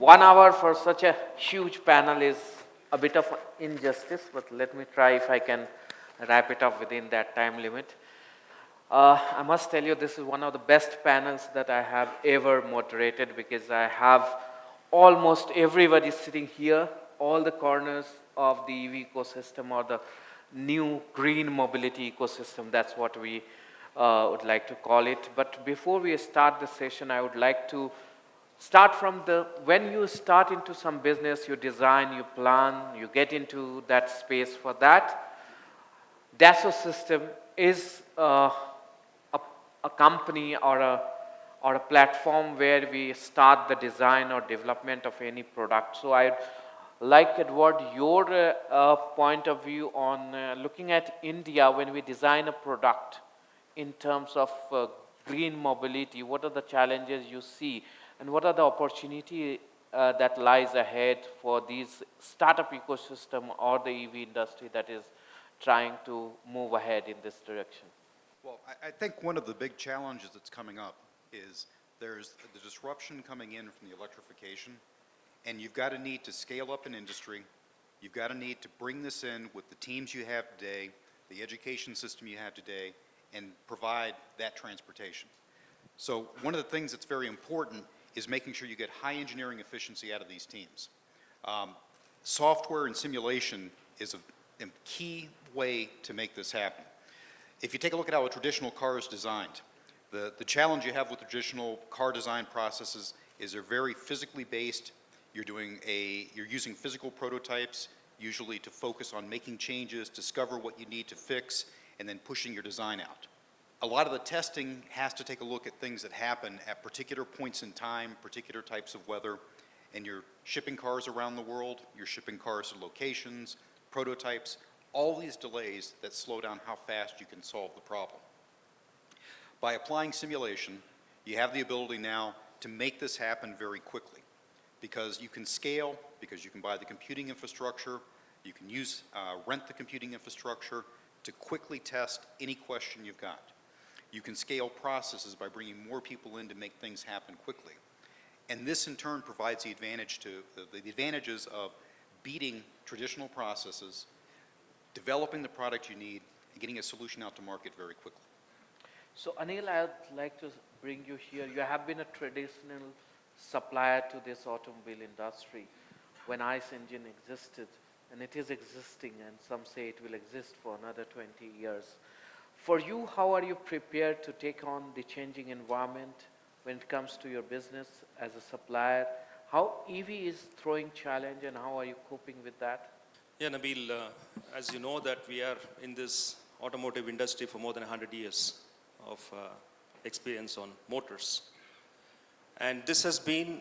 1 hour for such a huge panel is a bit of injustice, but let me try if I can wrap it up within that time limit. I must tell you, this is one of the best panels that I have ever moderated, because I have almost everybody sitting here, all the corners of the EV ecosystem or the new green mobility ecosystem. That's what we would like to call it. But before we start the session, I would like to start from when you start into some business, you design, you plan, you get into that space. For that, Dassault system is a company or a platform where we start the design or development of any product. So I'd like, Edward, your point of view on looking at India when we design a product in terms of green mobility. What are the challenges you see, and what are the opportunity that lies ahead for these startup ecosystem or the EV industry that is trying to move ahead in this direction? Well, I think one of the big challenges that's coming up is there's the disruption coming in from the electrification, and you've got a need to scale up an industry. You've got a need to bring this in with the teams you have today, the education system you have today, and provide that transportation. So one of the things that's very important is making sure you get high engineering efficiency out of these teams. Software and simulation is a key way to make this happen. If you take a look at how a traditional car is designed, the challenge you have with traditional car design processes is they're very physically based. You're using physical prototypes, usually to focus on making changes, discover what you need to fix, and then pushing your design out. A lot of the testing has to take a look at things that happen at particular points in time, particular types of weather, and you're shipping cars around the world, you're shipping cars to locations, prototypes, all these delays that slow down how fast you can solve the problem. By applying simulation, you have the ability now to make this happen very quickly, because you can scale, because you can buy the computing infrastructure, you can rent the computing infrastructure to quickly test any question you've got. You can scale processes by bringing more people in to make things happen quickly. And this in turn provides the advantages of beating traditional processes, developing the product you need, and getting a solution out to market very quickly. So Anil, I'd like to bring you here. You have been a traditional supplier to this automobile industry when ICE engine existed, and it is existing, and some say it will exist for another 20 years. For you, how are you prepared to take on the changing environment when it comes to your business as a supplier? How EV is throwing challenge, and how are you coping with that? Yeah, Nabeel, as you know that we are in this automotive industry for more than 100 years of experience on motors. And this has been,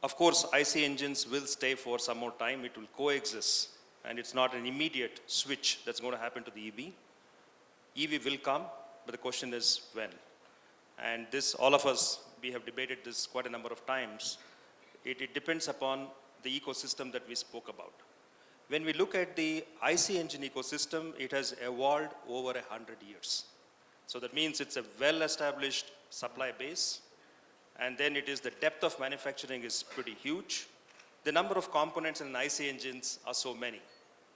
of course, IC engines will stay for some more time. It will coexist, and it's not an immediate switch that's going to happen to the EV. EV will come, but the question is when. And this, all of us, we have debated this quite a number of times. It depends upon the ecosystem that we spoke about. When we look at the IC engine ecosystem, it has evolved over 100 years. So that means it's a well-established supply base, and then it is the depth of manufacturing is pretty huge. The number of components in IC engines are so many.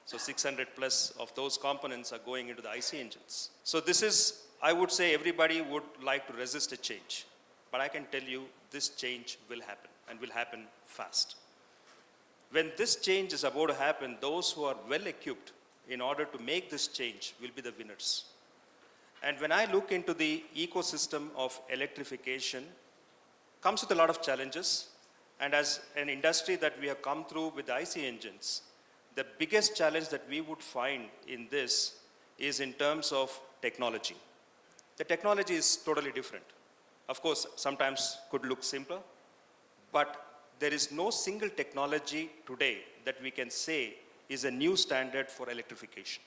So 600 plus of those components are going into the IC engines. So this is, I would say everybody would like to resist a change, but I can tell you this change will happen, and will happen fast. When this change is about to happen, those who are well equipped in order to make this change will be the winners. And when I look into the ecosystem of electrification, comes with a lot of challenges. And as an industry that we have come through with the IC engines, the biggest challenge that we would find in this is in terms of technology. The technology is totally different. Of course, sometimes could look simpler, but there is no single technology today that we can say is a new standard for electrification.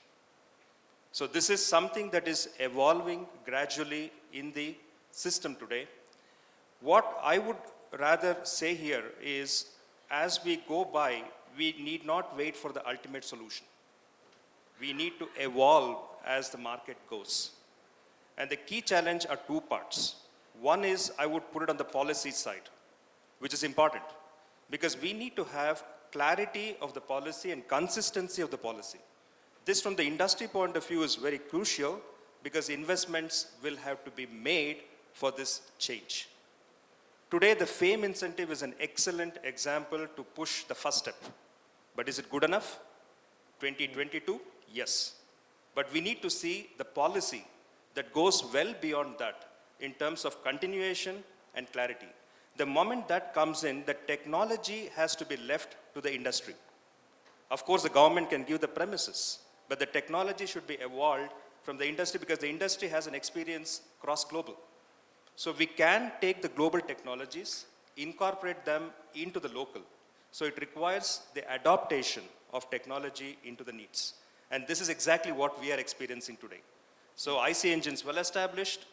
So this is something that is evolving gradually in the system today. What I would rather say here is, as we go by, we need not wait for the ultimate solution. We need to evolve as the market goes. And the key challenge are two parts. One is, I would put it on the policy side, which is important. because we need to have clarity of the policy and consistency of the policy. This from the industry point of view is very crucial because investments will have to be made for this change. Today, the FAME incentive is an excellent example to push the first step. But is it good enough? 2022, yes. But we need to see the policy that goes well beyond that in terms of continuation and clarity. The moment that comes in, the technology has to be left to the industry. Of course, the government can give the premises, but the technology should be evolved from the industry because the industry has an experience cross-global. So we can take the global technologies, incorporate them into the local. So it requires the adaptation of technology into the needs. And this is exactly what we are experiencing today. So IC engines well established,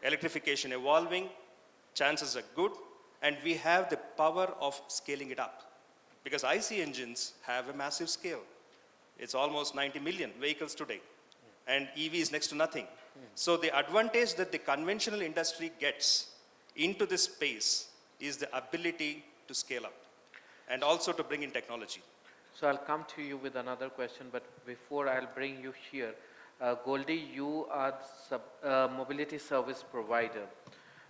electrification evolving, chances are good, and we have the power of scaling it up. Because IC engines have a massive scale. It's almost 90 million vehicles today, and EV is next to nothing. So the advantage that the conventional industry gets into this space is the ability to scale up and also to bring in technology. So I'll come to you with another question, but before I'll bring you here, Goldie, you are the mobility service provider.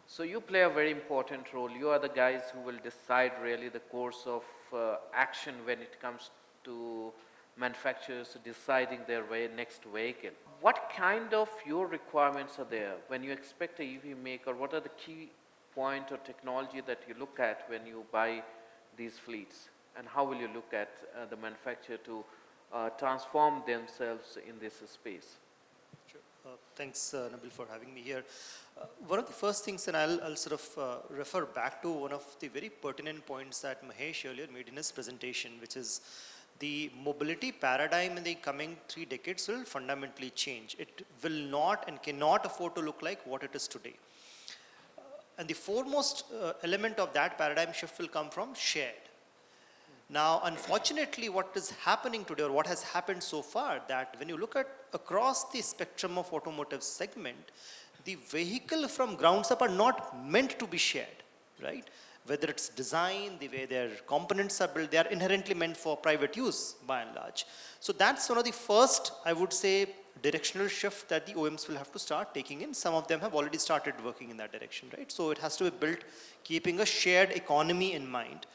So you play a very important role. You are the guys who will decide really the course of action when it comes to manufacturers deciding their next vehicle. What kind of your requirements are there when you expect a EV maker? What are the key point or technology that you look at when you buy these fleets? And how will you look at the manufacturer to transform themselves in this space? Sure. Thanks, Nabeel, for having me here. One of the first things, and I'll sort of refer back to one of the very pertinent points that Mahesh earlier made in his presentation, which is the mobility paradigm in the coming 3 decades will fundamentally change. It will not and cannot afford to look like what it is today. And the foremost element of that paradigm shift will come from shared. Now, unfortunately, what is happening today, or what has happened so far, that when you look at across the spectrum of automotive segment, the vehicle from grounds up are not meant to be shared, right? Whether it's design, the way their components are built, they are inherently meant for private use by and large. So that's one of the first, I would say, directional shift that the OEMs will have to start taking in. Some of them have already started working in that direction, right? So it has to be built keeping a shared economy in mind.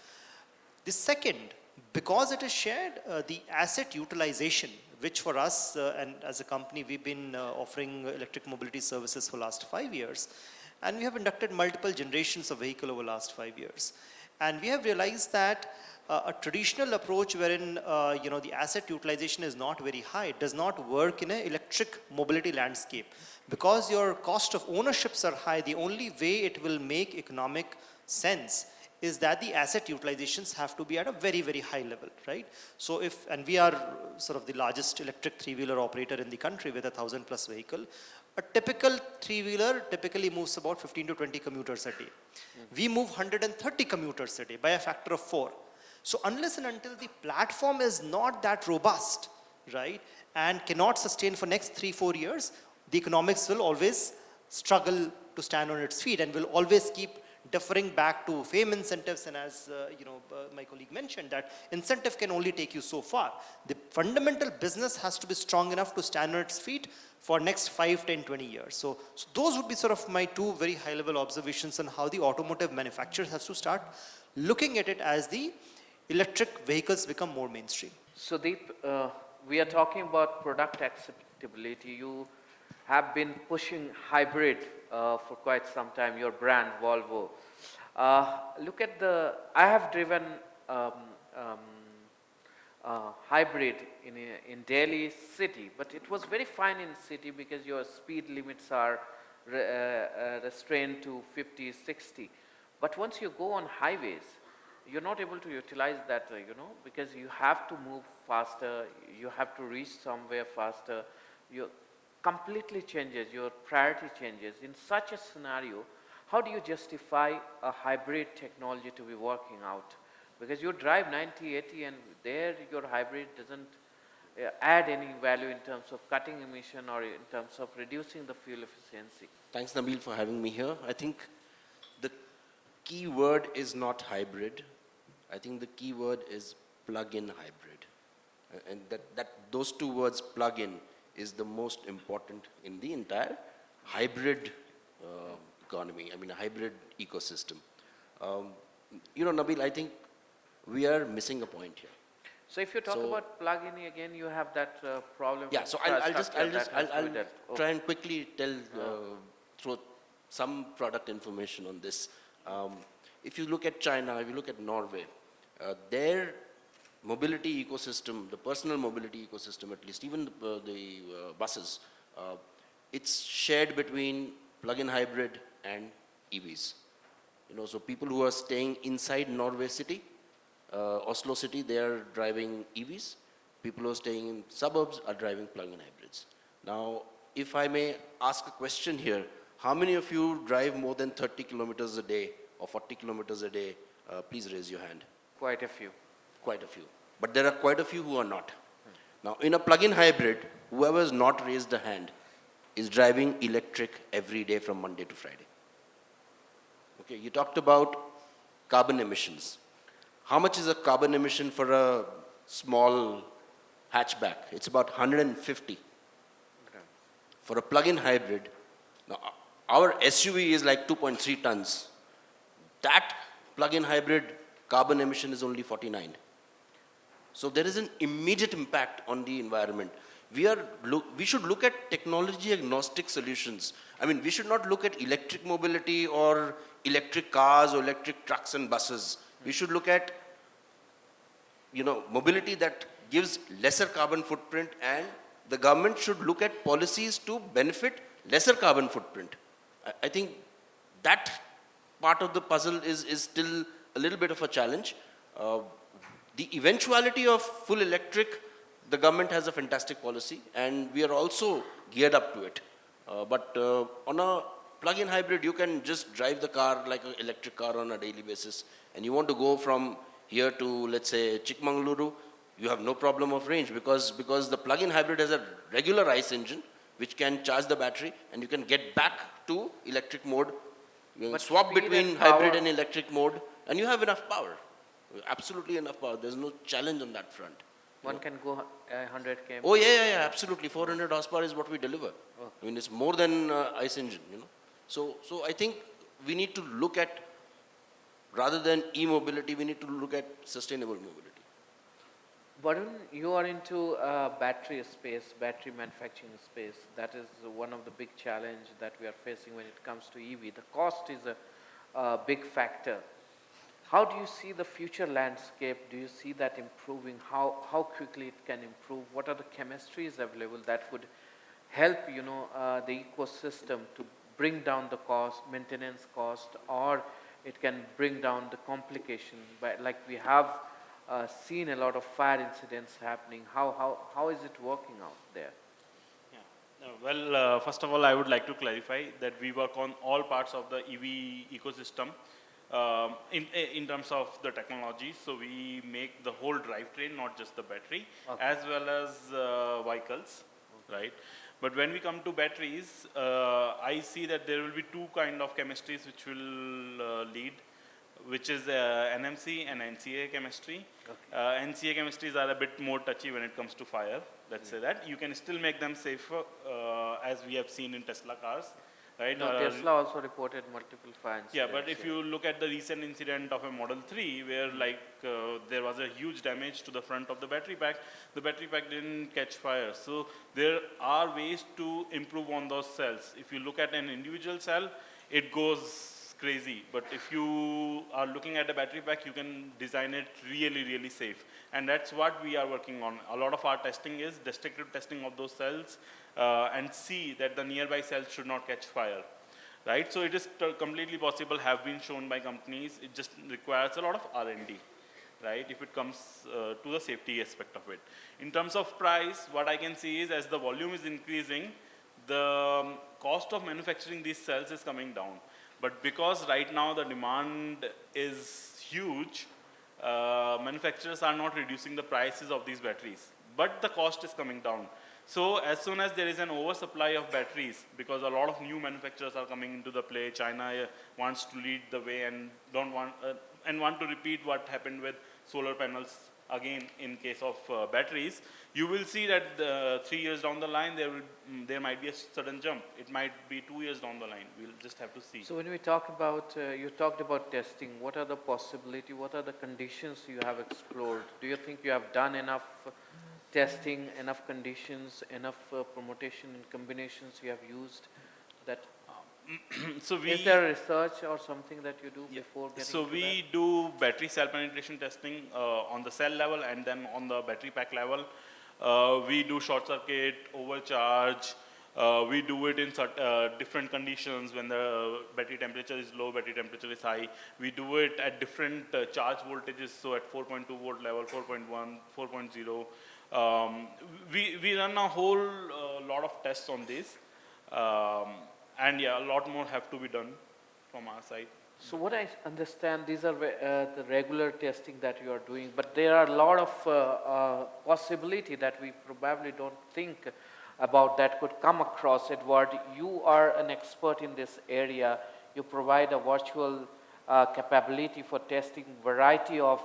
The second, because it is shared, the asset utilization, which for us and as a company, we've been offering electric mobility services for the last 5 years. And we have inducted multiple generations of vehicle over the last 5 years. And we have realized that a traditional approach wherein the asset utilization is not very high does not work in an electric mobility landscape. Because your cost of ownerships are high, the only way it will make economic sense is that the asset utilizations have to be at a very, very high level, right? So and we are sort of the largest electric 3-wheeler operator in the country with 1,000+ vehicle. A typical 3-wheeler typically moves about 15 to 20 commuters a day. We move 130 commuters a day by a factor of 4. So unless and until the platform is not that robust, right, and cannot sustain for next 3-4 years, the economics will always struggle to stand on its feet and will always keep deferring back to FAME incentives. And as my colleague mentioned, that incentive can only take you so far. The fundamental business has to be strong enough to stand on its feet for next 5, 10, 20 years. So those would be sort of my 2 very high level observations on how the automotive manufacturers has to start looking at it as the electric vehicles become more mainstream. Sudeep, we are talking about product acceptability. You have been pushing hybrid for quite some time, your brand Volvo. Look at I have driven hybrid in Delhi city, but it was very fine in city because your speed limits are restrained to 50, 60. But once you go on highways, you're not able to utilize that, because you have to move faster, you have to reach somewhere faster. You completely changes, your priority changes. In such a scenario, how do you justify a hybrid technology to be working out? Because you drive 90, 80 and there your hybrid doesn't add any value in terms of cutting emission or in terms of reducing the fuel efficiency. Thanks, Nabeel, for having me here. I think the key word is not hybrid. I think the key word is plug-in hybrid. And those two words, plug-in, is the most important in the entire hybrid economy, a hybrid ecosystem. Nabeel, I think we are missing a point here. So if you talk So- about plug-in again, you have that problem. Yeah, with so I'll infrastructure that has to be done. try and quickly throw some product information on this. If you look at China, if you look at Norway, their mobility ecosystem, the personal mobility ecosystem at least, even the buses, it's shared between plug-in hybrid and EVs. So people who are staying inside Norway city, Oslo city, they are driving EVs. People who are staying in suburbs are driving plug-in hybrids. Now, if I may ask a question here, how many of you drive more than 30 kilometers a day or 40 kilometers a day? Please raise your hand. Quite a few. Quite a few. But there are quite a few who are not. Now, in a plug-in hybrid, whoever has not raised a hand is driving electric every day from Monday to Friday. Okay, you talked about carbon emissions. How much is a carbon emission for a small hatchback? It's about 150. For a plug-in hybrid, now our SUV is like 2.3 tons. That plug-in hybrid carbon emission is only 49. So there is an immediate impact on the environment. We should look at technology agnostic solutions. We should not look at electric mobility or electric cars or electric trucks and buses. We should look at, mobility that gives lesser carbon footprint, and the government should look at policies to benefit lesser carbon footprint. I think that part of the puzzle is still a little bit of a challenge. The eventuality of full electric, the government has a fantastic policy, and we are also geared up to it. But on a plug-in hybrid, you can just drive the car like an electric car on a daily basis. And you want to go from here to, let's say, Chikmagaluru, you have no problem of range because the plug-in hybrid has a regular ICE engine which can charge the battery, and you can get back to electric mode. You can But swap speed between and hybrid power- and electric mode, and you have enough power. Absolutely enough power. There's no challenge on that front. One can go 100 km. Oh yeah, absolutely. 400 horsepower is what we deliver. Oh. It's more than ICE engine, So I think we need to look at, rather than e-mobility, we need to look at sustainable mobility. Varun, you are into battery space, battery manufacturing space. That is one of the big challenge that we are facing when it comes to EV. The cost is a big factor. How do you see the future landscape? Do you see that improving? How quickly it can improve? What are the chemistries available that would help the ecosystem to bring down the cost, maintenance cost, or it can bring down the complication? But like we have seen a lot of fire incidents happening. How is it working out there? Well, first of all, I would like to clarify that we work on all parts of the EV ecosystem in terms of the technology. So we make the whole drivetrain, not just the battery, Okay. as well as vehicles, right? But when we come to batteries, I see that there will be two kind of chemistries which will lead, which is NMC and NCA chemistry. Okay. NCA chemistries are a bit more touchy when it comes to fire. Let's say that. You can still make them safer, as we have seen in Tesla cars, right? No, Tesla also reported multiple fire incidents. Yeah, but if you look at the recent incident of a Model 3, where there was a huge damage to the front of the battery pack didn't catch fire. So there are ways to improve on those cells. If you look at an individual cell, it goes crazy. But if you are looking at a battery pack, you can design it really, really safe. And that's what we are working on. A lot of our testing is destructive testing of those cells and see that the nearby cells should not catch fire. Right? So it is completely possible, have been shown by companies. It just requires a lot of R&D, right? If it comes to the safety aspect of it. In terms of price, what I can see is as the volume is increasing, the cost of manufacturing these cells is coming down. But because right now the demand is huge, manufacturers are not reducing the prices of these batteries. But the cost is coming down. So as soon as there is an oversupply of batteries, because a lot of new manufacturers are coming into the play, China wants to lead the way and don't want, and want to repeat what happened with solar panels again in case of batteries, you will see that 3 years down the line there might be a sudden jump. It might be 2 years down the line. We'll just have to see. So when we talk about, you talked about testing, what are the possibility, what are the conditions you have explored? Do you think you have done enough testing, enough conditions, enough permutation and combinations you have used that? So Is there research or something that you do before getting So to we do battery cell penetration testing on the cell level and then on the battery pack level. We do short circuit, overcharge. We do it in different conditions when the battery temperature is low, battery temperature is high. We do it at different charge voltages, so at 4.2 volt level, 4.1, 4.0. We run a whole lot of tests on this. And yeah, a lot more have to be done from our side. So what I understand, these are the regular testing that you are doing, but there are a lot of possibility that we probably don't think about that could come across. Edward, you are an expert in this area. You provide a virtual capability for testing variety of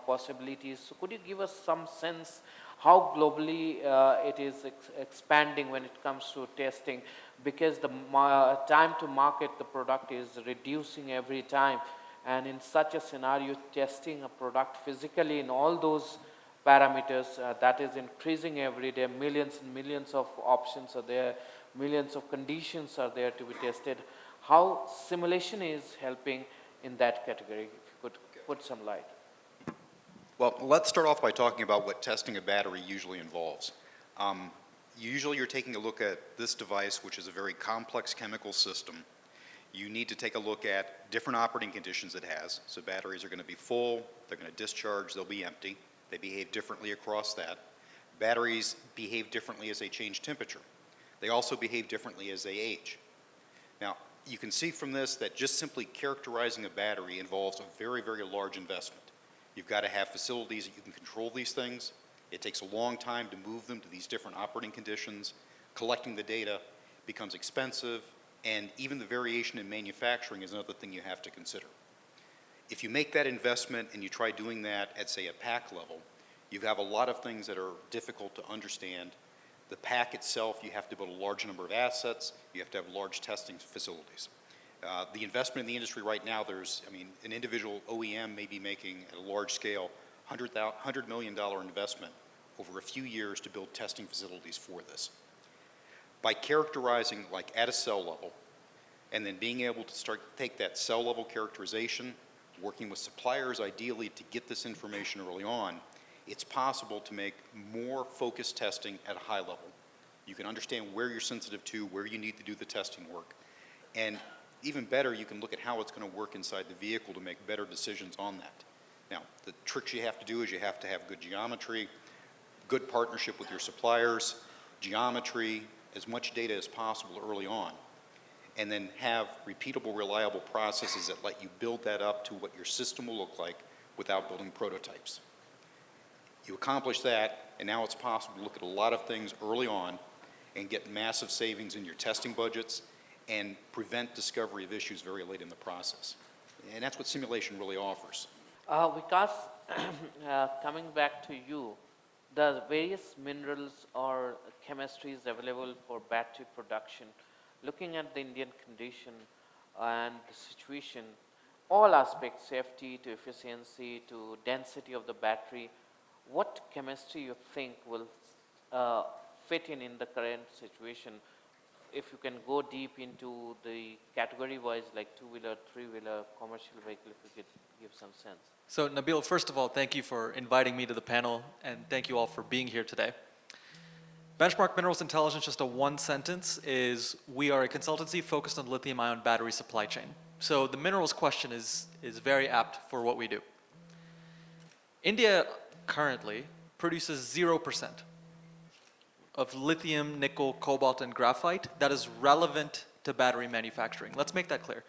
possibilities. So could you give us some sense how globally it is expanding when it comes to testing? Because the time to market the product is reducing every time, and in such a scenario, testing a product physically in all those parameters, that is increasing every day. Millions and millions of options are there, millions of conditions are there to be tested. How simulation is helping in that category, if you could put some light. Well, let's start off by talking about what testing a battery usually involves. Usually you're taking a look at this device, which is a very complex chemical system. You need to take a look at different operating conditions it has. So batteries are going to be full, they're going to discharge, they'll be empty. They behave differently across that. Batteries behave differently as they change temperature. They also behave differently as they age. Now, you can see from this that just simply characterizing a battery involves a very, very large investment. You've got to have facilities that you can control these things. It takes a long time to move them to these different operating conditions. Collecting the data becomes expensive, and even the variation in manufacturing is another thing you have to consider. If you make that investment and you try doing that at, say, a pack level, you have a lot of things that are difficult to understand. The pack itself, you have to build a large number of assets. You have to have large testing facilities. The investment in the industry right now, an individual OEM may be making at a large scale $100 million investment over a few years to build testing facilities for this. By characterizing like at a cell level, and then being able to take that cell level characterization, working with suppliers ideally to get this information early on, it's possible to make more focused testing at a high level. You can understand where you're sensitive to, where you need to do the testing work. And even better, you can look at how it's going to work inside the vehicle to make better decisions on that. Now, the tricks you have to do is you have to have good geometry, good partnership with your suppliers, geometry, as much data as possible early on, and then have repeatable, reliable processes that let you build that up to what your system will look like without building prototypes. You accomplish that, and now it's possible to look at a lot of things early on and get massive savings in your testing budgets and prevent discovery of issues very late in the process. And that's what simulation really offers. Vikas, coming back to you, the various minerals or chemistries available for battery production, looking at the Indian condition and the situation, all aspects, safety to efficiency to density of the battery, what chemistry you think will fit in the current situation? If you can go deep into the category-wise, like two-wheeler, three-wheeler, commercial vehicle, if you could give some sense. So Nabeel, first of all, thank you for inviting me to the panel, and thank you all for being here today. Benchmark Minerals Intelligence, just a one sentence, is we are a consultancy focused on lithium-ion battery supply chain. So the minerals question is very apt for what we do. India currently produces 0% of lithium, nickel, cobalt, and graphite that is relevant to battery manufacturing. Let's make that clear.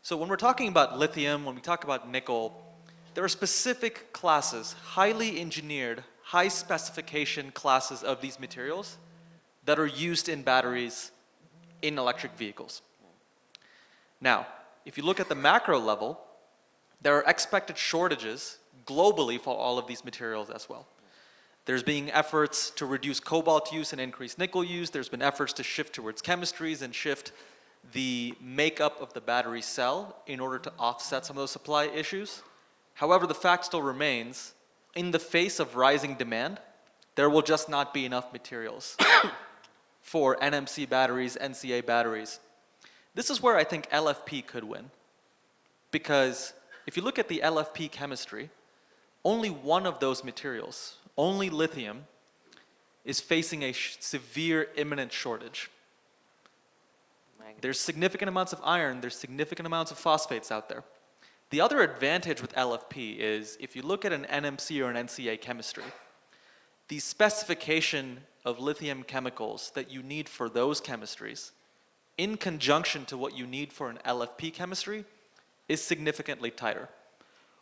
So when we're talking about lithium, when we talk about nickel, there are specific classes, highly engineered, high specification classes of these materials that are used in batteries in electric vehicles. Now, if you look at the macro level, There are expected shortages globally for all of these materials as well. There's been efforts to reduce cobalt use and increase nickel use. There's been efforts to shift towards chemistries and shift the makeup of the battery cell in order to offset some of those supply issues. However, the fact still remains, in the face of rising demand, there will just not be enough materials for NMC batteries, NCA batteries. This is where I think LFP could win. Because if you look at the LFP chemistry, only one of those materials, only lithium, is facing a severe imminent shortage. There's significant amounts of iron, there's significant amounts of phosphates out there. The other advantage with LFP is if you look at an NMC or an NCA chemistry, the specification of lithium chemicals that you need for those chemistries, in conjunction to what you need for an LFP chemistry, is significantly tighter.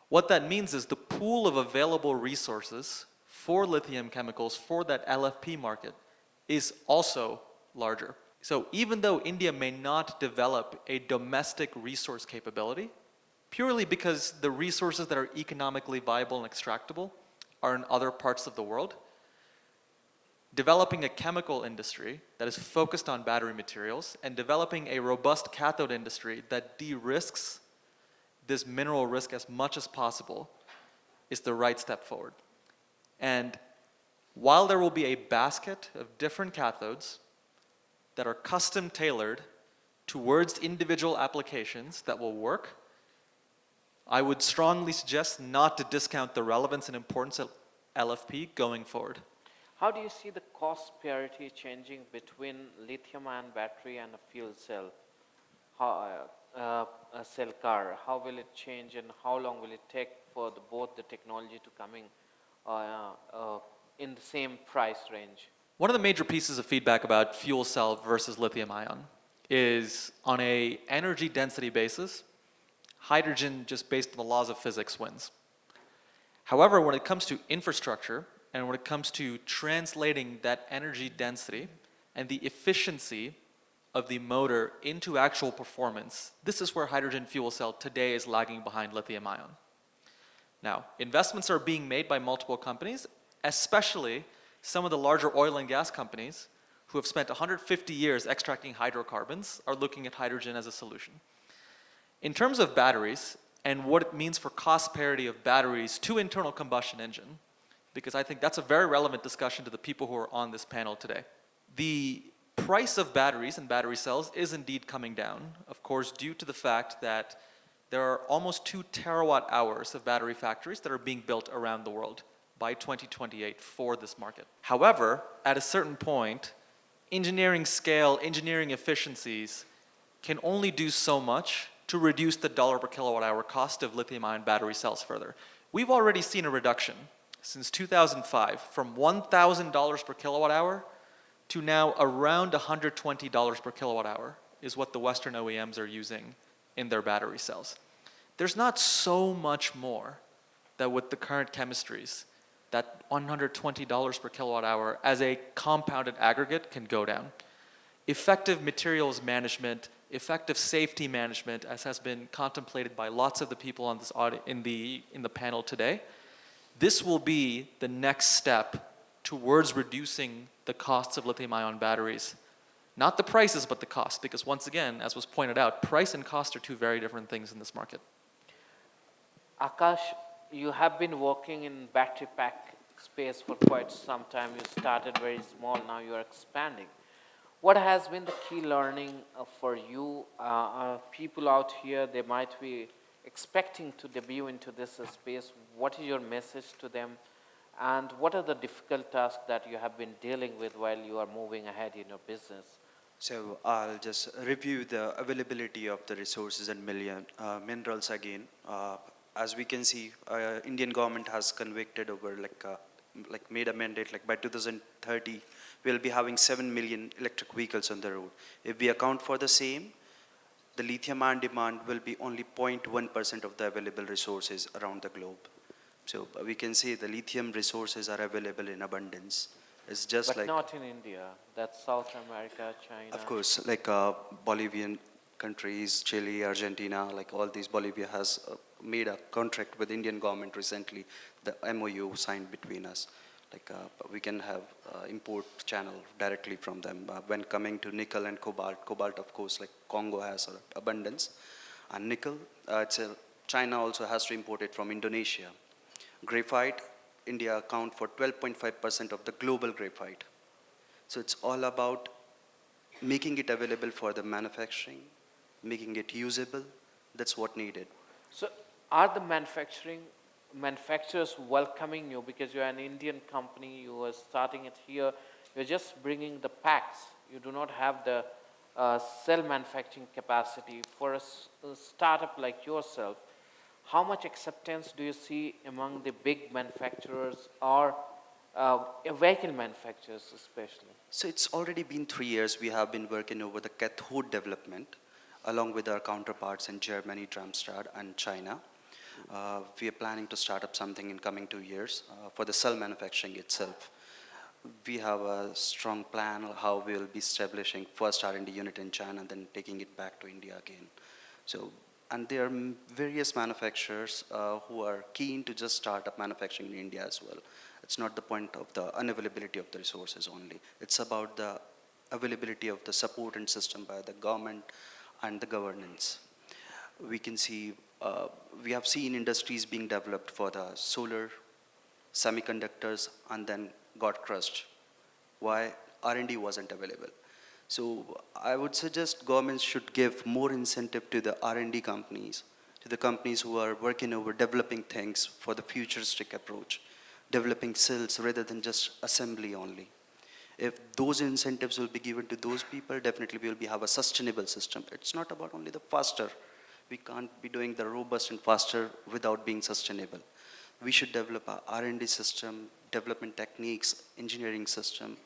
What that means is the pool of available resources for lithium chemicals for that LFP market is also larger. So even though India may not develop a domestic resource capability, purely because the resources that are economically viable and extractable are in other parts of the world, developing a chemical industry that is focused on battery materials and developing a robust cathode industry that de-risks this mineral risk as much as possible is the right step forward. And while there will be a basket of different cathodes that are custom tailored towards individual applications that will work, I would strongly suggest not to discount the relevance and importance of LFP going forward. How do you see the cost parity changing between lithium-ion battery and a fuel cell, a cell car? How will it change and how long will it take for both the technology to coming in the same price range? One of the major pieces of feedback about fuel cell versus lithium ion is on a energy density basis, hydrogen just based on the laws of physics wins. However, when it comes to infrastructure and when it comes to translating that energy density and the efficiency of the motor into actual performance, this is where hydrogen fuel cell today is lagging behind lithium ion. Now, investments are being made by multiple companies, especially some of the larger oil and gas companies who have spent 150 years extracting hydrocarbons are looking at hydrogen as a solution. In terms of batteries and what it means for cost parity of batteries to internal combustion engine, because I think that's a very relevant discussion to the people who are on this panel today. The price of batteries and battery cells is indeed coming down, of course, due to the fact that there are almost 2 terawatt hours of battery factories that are being built around the world by 2028 for this market. However, at a certain point, engineering scale, engineering efficiencies can only do so much to reduce the dollar per kilowatt hour cost of lithium-ion battery cells further. We've already seen a reduction since 2005 from $1,000 per kilowatt hour to now around $120 per kilowatt hour is what the Western OEMs are using in their battery cells. There's not so much more that with the current chemistries that $120 per kilowatt hour as a compounded aggregate can go down. Effective materials management, effective safety management, as has been contemplated by lots of the people on this in the panel today, this will be the next step towards reducing the costs of lithium-ion batteries. Not the prices, but the cost, because once again, as was pointed out, price and cost are two very different things in this market. Akash, you have been working in battery pack space for quite some time. You started very small, now you are expanding. What has been the key learning for you? People out here, they might be expecting to debut into this space. What is your message to them? And what are the difficult tasks that you have been dealing with while you are moving ahead in your business? So I'll just review the availability of the resources and minerals again. As we can see, Indian government has convicted over made a mandate by 2030 we'll be having 7 million electric vehicles on the road. If we account for the same, the lithium-ion demand will be only 0.1% of the available resources around the globe. So we can say the lithium resources are available in abundance. It's just but not in India. That's South America, China. Of course, Bolivian countries, Chile, Argentina, all these, Bolivia has made a contract with Indian government recently, the MOU signed between us. We can have import channel directly from them. When coming to nickel and cobalt of course like Congo has abundance. And nickel, China also has to import it from Indonesia. Graphite, India account for 12.5% of the global graphite. So it's all about making it available for the manufacturing, making it usable. That's what needed. So are the manufacturers welcoming you because you're an Indian company, you are starting it here, you're just bringing the packs, you do not have the cell manufacturing capacity for a startup like yourself. How much acceptance do you see among the big manufacturers or vehicle manufacturers especially? So it's already been 3 years we have been working over the cathode development along with our counterparts in Germany, Darmstadt and China. We are planning to start up something in coming 2 years for the cell manufacturing itself. We have a strong plan of how we will be establishing first R&D unit in China and then taking it back to India again. So, and there are various manufacturers who are keen to just start up manufacturing in India as well. It's not the point of the unavailability of the resources only. It's about the availability of the support and system by the government and the governance. We can see, we have seen industries being developed for the solar, semiconductors, and then got crushed. Why? R&D wasn't available. So I would suggest governments should give more incentive to the R&D companies, to the companies who are working over developing things for the futuristic approach, developing cells rather than just assembly only. If those incentives will be given to those people, definitely we will have a sustainable system. It's not about only the faster. We can't be doing the robust and faster without being sustainable. We should develop a R&D system, development techniques, engineering system,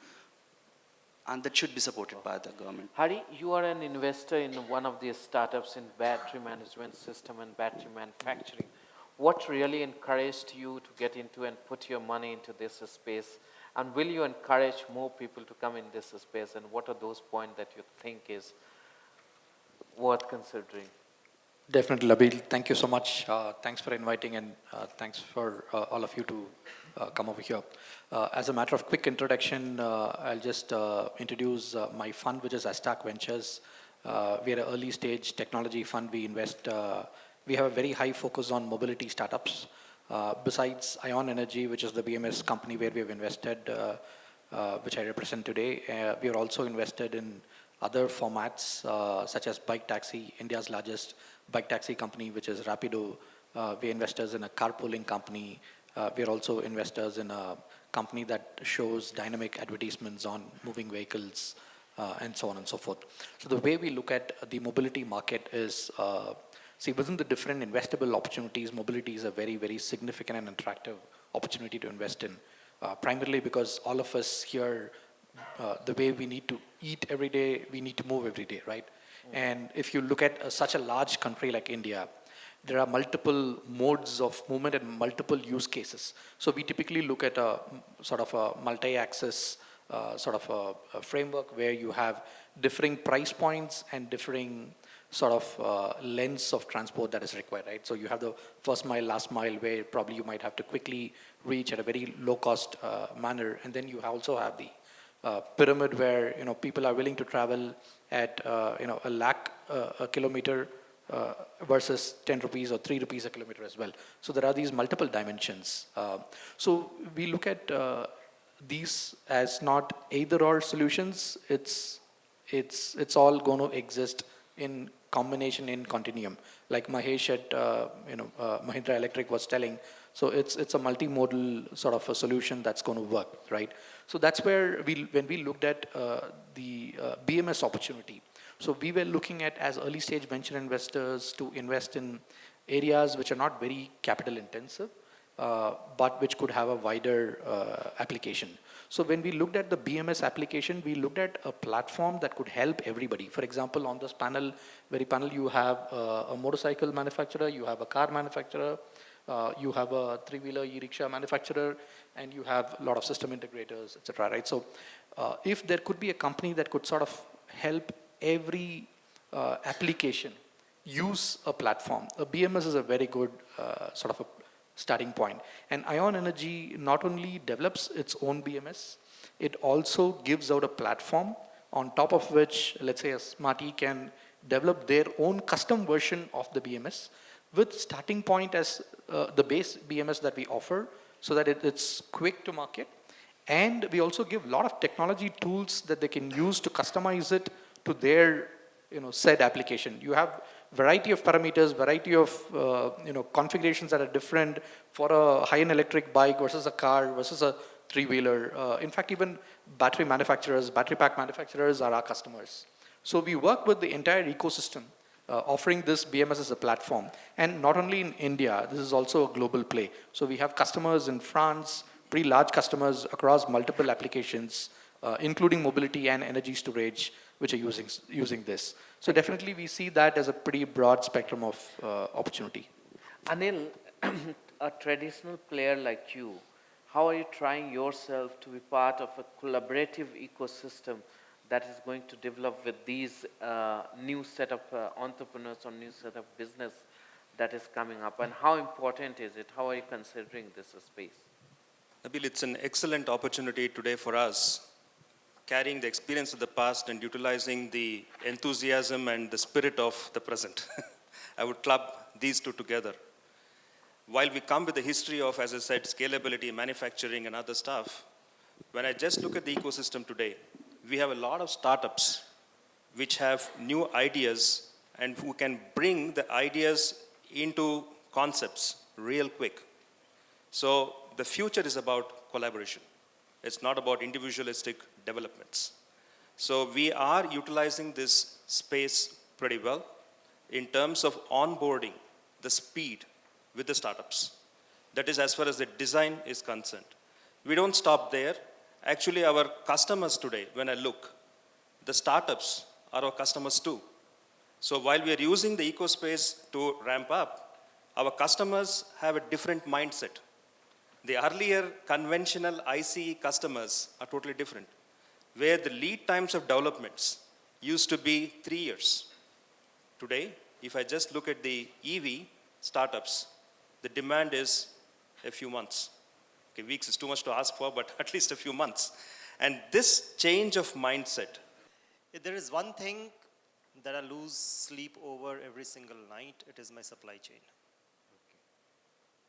and that should be supported by the government. Hari, you are an investor in one of these startups in battery management system and battery manufacturing. What really encouraged you to get into and put your money into this space? And will you encourage more people to come in this space? And what are those points that you think is worth considering? Definitely, Nabeel. Thank you so much. Thanks for inviting and thanks for all of you to come over here. As a matter of quick introduction, I'll just introduce my fund, which is Istock Ventures. We are an early stage technology fund. We invest, we have a very high focus on mobility startups. Besides Ion Energy, which is the BMS company where we have invested, which I represent today, we are also invested in other formats such as Bike Taxi, India's largest bike taxi company, which is Rapido. We're investors in a carpooling company. We're also investors in a company that shows dynamic advertisements on moving vehicles and so on and so forth. So the way we look at the mobility market is, see, within the different investable opportunities, mobility is a very, very significant and attractive opportunity to invest in, primarily because all of us here, the way we need to eat every day, we need to move every day, right? And if you look at such a large country like India, there are multiple modes of movement and multiple use cases. So we typically look at a sort of a multi-axis sort of a framework where you have differing price points and differing sort of lengths of transport that is required, right? So you have the first mile, last mile, where probably you might have to quickly reach at a very low cost manner. And then you also have the pyramid where, you know, people are willing to travel at, you know, 1 lakh a kilometer versus 10 rupees or 3 rupees a kilometer as well. So there are these multiple dimensions. So we look at these as not either or solutions. It's all going to exist in combination, in continuum. Like Mahesh at Mahindra Electric was telling. So it's a multimodal sort of a solution that's going to work, right? So that's where when we looked at the BMS opportunity. So we were looking at, as early stage venture investors, to invest in areas which are not very capital intensive, but which could have a wider application. So when we looked at the BMS application, we looked at a platform that could help everybody. For example, on this panel, you have a motorcycle manufacturer, you have a car manufacturer, you have a three-wheeler e-rickshaw manufacturer, and you have a lot of system integrators, etc. Right? So if there could be a company that could sort of help every application use a platform. A BMS is a very good sort of a starting point. And Ion Energy not only develops its own BMS, it also gives out a platform on top of which, let's say, a smarty can develop their own custom version of the BMS with starting point as the base BMS that we offer, so that it's quick to market. And we also give a lot of technology tools that they can use to customize it to their said application. You have variety of parameters, variety of configurations that are different for a high-end electric bike versus a car versus a three-wheeler. In fact, even battery manufacturers, battery pack manufacturers are our customers. So we work with the entire ecosystem, offering this BMS as a platform. And not only in India, this is also a global play. So we have customers in France, pretty large customers across multiple applications, including mobility and energy storage, which are using this. So definitely we see that as a pretty broad spectrum of opportunity. Anil, a traditional player like you, how are you trying yourself to be part of a collaborative ecosystem that is going to develop with these new set of entrepreneurs or new set of business that is coming up? And how important is it? How are you considering this space? Nabeel, it's an excellent opportunity today for us, carrying the experience of the past and utilizing the enthusiasm and the spirit of the present. I would club these two together. While we come with the history of, as I said, scalability, manufacturing, and other stuff, when I just look at the ecosystem today, we have a lot of startups which have new ideas and who can bring the ideas into concepts real quick. So the future is about collaboration. It's not about individualistic developments. So we are utilizing this space pretty well in terms of onboarding the speed with the startups. That is as far as the design is concerned. We don't stop there. Actually, our customers today, when I look, the startups are our customers too. So while we are using the ecospace to ramp up, our customers have a different mindset. The earlier conventional ICE customers are totally different, where the lead times of developments used to be 3 years. Today, if I just look at the EV startups, the demand is a few months. Okay, weeks is too much to ask for, but at least a few months. And this change of mindset. If there is one thing that I lose sleep over every single night, it is my supply chain.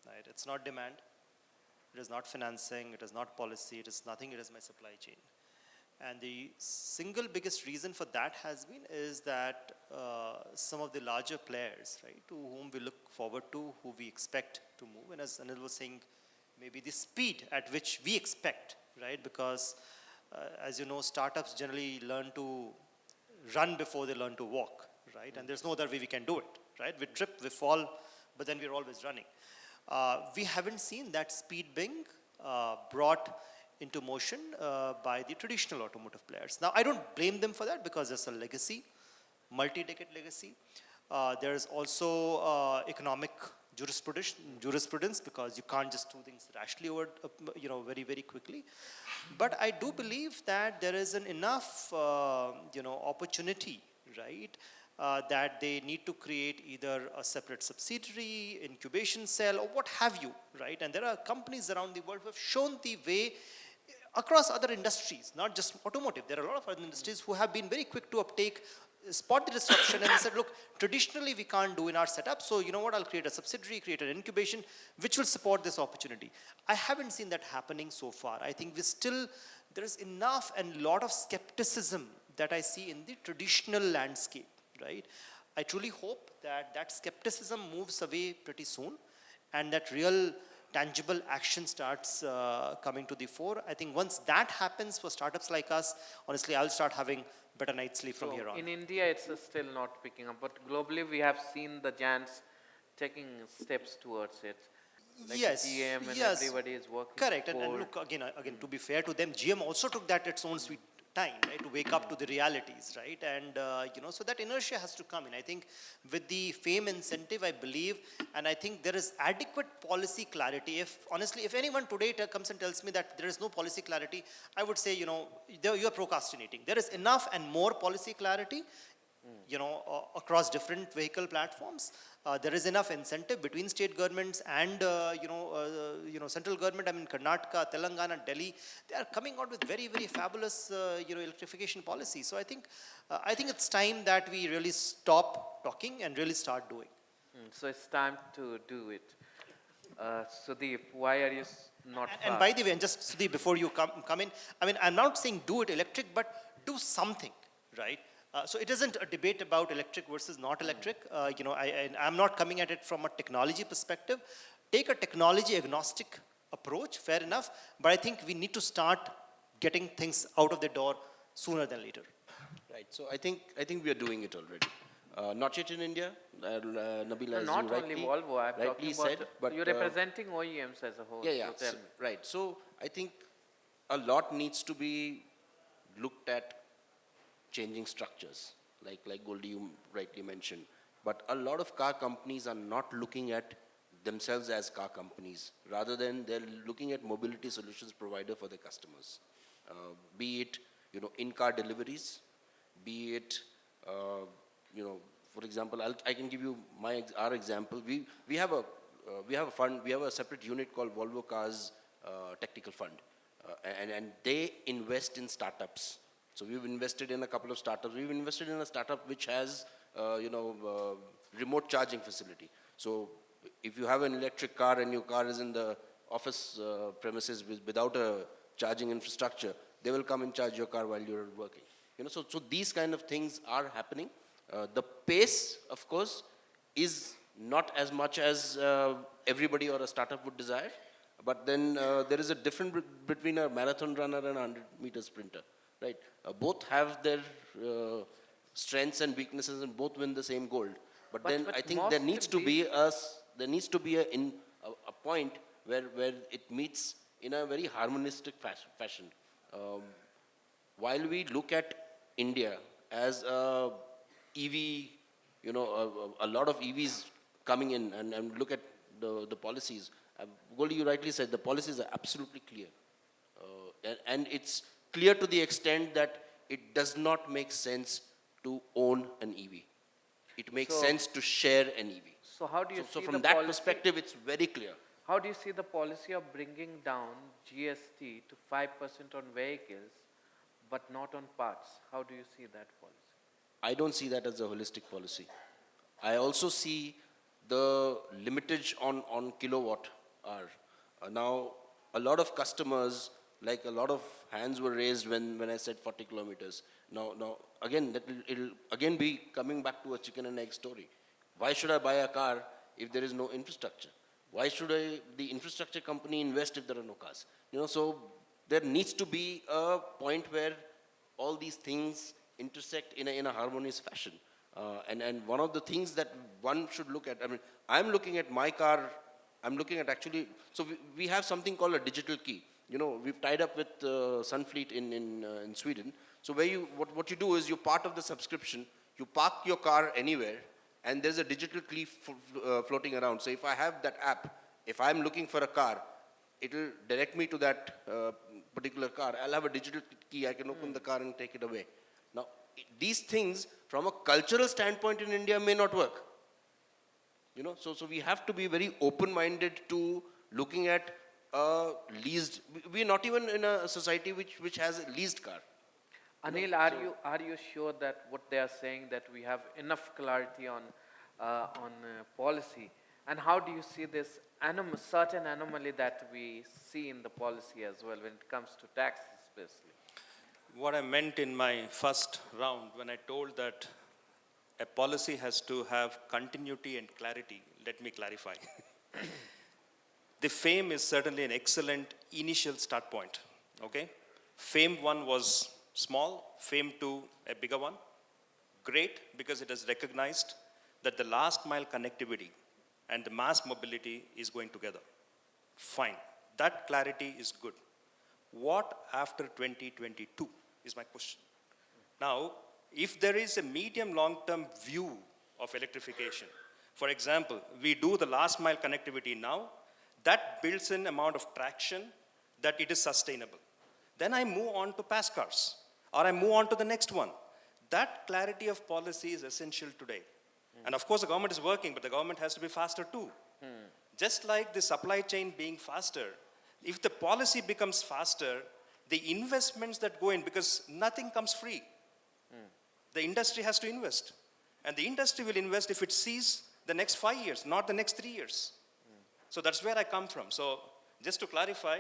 Right? It's not demand. It is not financing, it is not policy, it is nothing, it is my supply chain. And the single biggest reason for that has been is that some of the larger players, right, to whom we look forward to, who we expect to move, and as Anil was saying, maybe the speed at which we expect, right, because as you know, startups generally learn to run before they learn to walk, right, and there's no other way we can do it, right, we trip, we fall, but then we're always running. We haven't seen that speed being brought into motion by the traditional automotive players. Now, I don't blame them for that because there's a legacy, multi-decade legacy. There's also economic jurisprudence because you can't just do things rashly over, very, very quickly. But I do believe that there is an enough, opportunity, right, that they need to create either a separate subsidiary, incubation cell, or what have you, right? And there are companies around the world who have shown the way across other industries, not just automotive. There are a lot of other industries who have been very quick to uptake, spot the disruption, and they said, look, traditionally we can't do in our setup, so you know what, I'll create a subsidiary, create an incubation, which will support this opportunity. I haven't seen that happening so far. I think there is enough and lot of skepticism that I see in the traditional landscape. Right? I truly hope that that skepticism moves away pretty soon and that real tangible action starts coming to the fore. I think once that happens for startups like us, honestly, I'll start having better night's sleep from here on. In India, it's still not picking up, but globally, we have seen the giants taking steps towards it. Like yes, GM and yes, everybody is working. correct. And look, again, to be fair to them, GM also took that its own sweet time, right, to wake up to the realities, right, and so that inertia has to come in. I think with the FAME incentive, I believe, and I think there is adequate policy clarity. Honestly, if anyone today comes and tells me that there is no policy clarity, I would say, you are procrastinating. There is enough and more policy clarity across different vehicle platforms. There is enough incentive between state governments and central government. I mean, Karnataka, Telangana, Delhi, they are coming out with very, very fabulous electrification policy. So I think it's time that we really stop talking and really start doing. So it's time to do it. Sudeep, why are you not fast? And by the way, and just Sudeep, before you come in, I mean, I'm not saying do it electric, but do something, right? So it isn't a debate about electric versus not electric. I'm not coming at it from a technology perspective. Take a technology agnostic approach, fair enough, but I think we need to start getting things out of the door sooner than later. Right. So I think we are doing it already. Not yet in India, Nabeel, as Not you only rightly, Volvo, I'm rightly talking about, said, but you're representing OEMs as a whole. yeah, So tell me. right. So I think a lot needs to be looked at changing structures, like Goldie you rightly mentioned. But a lot of car companies are not looking at themselves as car companies. Rather than they're looking at mobility solutions provider for their customers. Be it, in-car deliveries, be it, for example, I can give you our example. We have a fund, we have a separate unit called Volvo Cars Technical Fund. And they invest in startups. So we've invested in a couple of startups. We've invested in a startup which has, remote charging facility. So if you have an electric car and your car is in the office premises without a charging infrastructure, they will come and charge your car while you're working. So these kind of things are happening. The pace, of course, is not as much as everybody or a startup would desire. But then there is a difference between a marathon runner and a 100-meter sprinter, right? Both have their strengths and weaknesses, and both win the same gold. But then I think there needs to be a point where it meets in a very harmonistic fashion. While we look at India as a EV, a lot of EVs coming in, and look at the policies. Goldie, you rightly said the policies are absolutely clear. And it's clear to the extent that it does not make sense to own an EV. It makes sense to share an EV. So how do you see So from the that policy? perspective, it's very clear. How do you see the policy of bringing down GST to 5% on vehicles, but not on parts? How do you see that policy? I don't see that as a holistic policy. I also see the limitage on kilowatt hour. Now, a lot of customers, like a lot of hands were raised when I said 40 kilometers. Now again, it'll again be coming back to a chicken and egg story. Why should I buy a car if there is no infrastructure? Why should the infrastructure company invest if there are no cars? So there needs to be a point where all these things intersect in a harmonious fashion. And one of the things that one should look at, I'm looking at my car, I'm looking at actually, so we have something called a digital key. We've tied up with Sunfleet in Sweden. So what you do is you're part of the subscription, you park your car anywhere, and there's a digital key floating around. So if I have that app, if I'm looking for a car, it'll direct me to that particular car. I'll have a digital key, I can open the car and take it away. Now, these things, from a cultural standpoint in India, may not work. So we have to be very open-minded to looking at leased. We're not even in a society which has a leased car. Anil, are you sure that what they are saying, that we have enough clarity on policy? And how do you see this certain anomaly that we see in the policy as well when it comes to taxes, especially? What I meant in my first round when I told that a policy has to have continuity and clarity, let me clarify. The FAME is certainly an excellent initial start point, okay? FAME 1 was small, FAME 2 a bigger one. Great, because it has recognized that the last mile connectivity and the mass mobility is going together. Fine, that clarity is good. What after 2022 is my question. Now, if there is a medium long-term view of electrification, for example, we do the last mile connectivity now, that builds an amount of traction that it is sustainable. Then I move on to pass cars, or I move on to the next one. That clarity of policy is essential today. And of course, the government is working, but the government has to be faster too. Just like the supply chain being faster, if the policy becomes faster, the investments that go in, because nothing comes free, the industry has to invest. And the industry will invest if it sees the next 5 years, not the next 3 years. So that's where I come from. So just to clarify,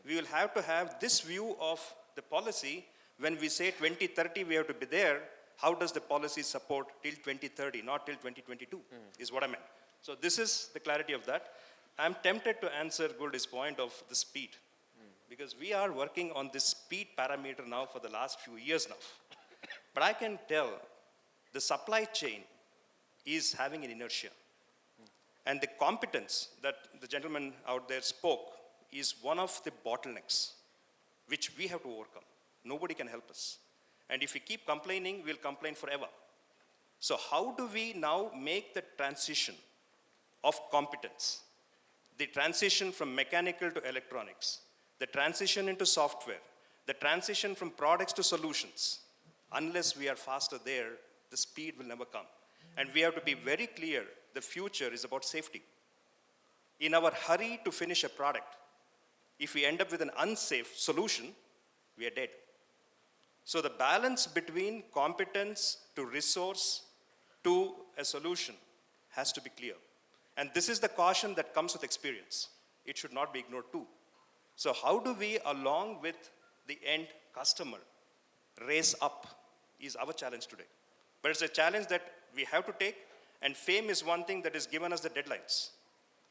we will have to have this view of the policy. When we say 2030, we have to be there. How does the policy support till 2030, not till 2022, is what I meant. So this is the clarity of that. I'm tempted to answer Goldie's point of the speed, because we are working on this speed parameter now for the last few years now. But I can tell the supply chain is having an inertia. And the competence that the gentleman out there spoke is one of the bottlenecks which we have to overcome. Nobody can help us. And if we keep complaining, we'll complain forever. So how do we now make the transition of competence? The transition from mechanical to electronics, the transition into software, the transition from products to solutions. Unless we are faster there, the speed will never come. And we have to be very clear, the future is about safety. In our hurry to finish a product, if we end up with an unsafe solution, we are dead. So the balance between competence to resource to a solution has to be clear. And this is the caution that comes with experience. It should not be ignored too. So how do we, along with the end customer, race up is our challenge today. But it's a challenge that we have to take, and FAME is one thing that has given us the deadlines.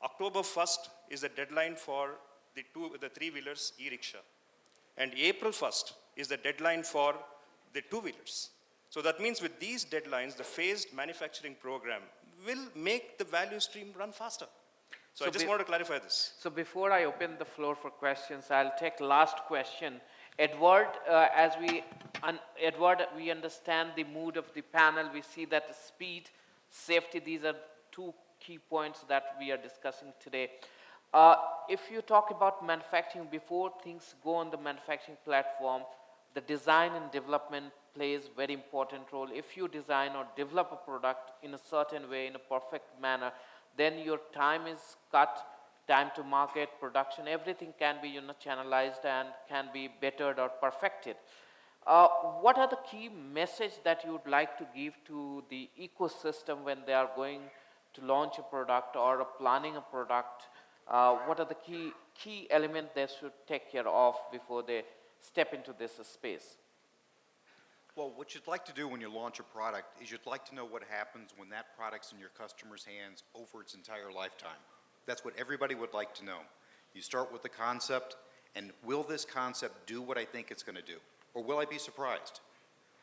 October 1st is the deadline for the three-wheelers e-rickshaw. And April 1st is the deadline for the two-wheelers. So that means with these deadlines, the phased manufacturing program will make the value stream run faster. So I just want to clarify this. So before I open the floor for questions, I'll take last question. Edward, Edward, we understand the mood of the panel. We see that speed, safety, these are two key points that we are discussing today. If you talk about manufacturing, before things go on the manufacturing platform, the design and development plays very important role. If you design or develop a product in a certain way, in a perfect manner, then your time is cut, time to market, production, everything can be channelized and can be bettered or perfected. What are the key message that you would like to give to the ecosystem when they are going to launch a product or planning a product? What are the key elements they should take care of before they step into this space? Well, what you'd like to do when you launch a product is you'd like to know what happens when that product's in your customer's hands over its entire lifetime. That's what everybody would like to know. You start with the concept, and will this concept do what I think it's going to do? Or will I be surprised?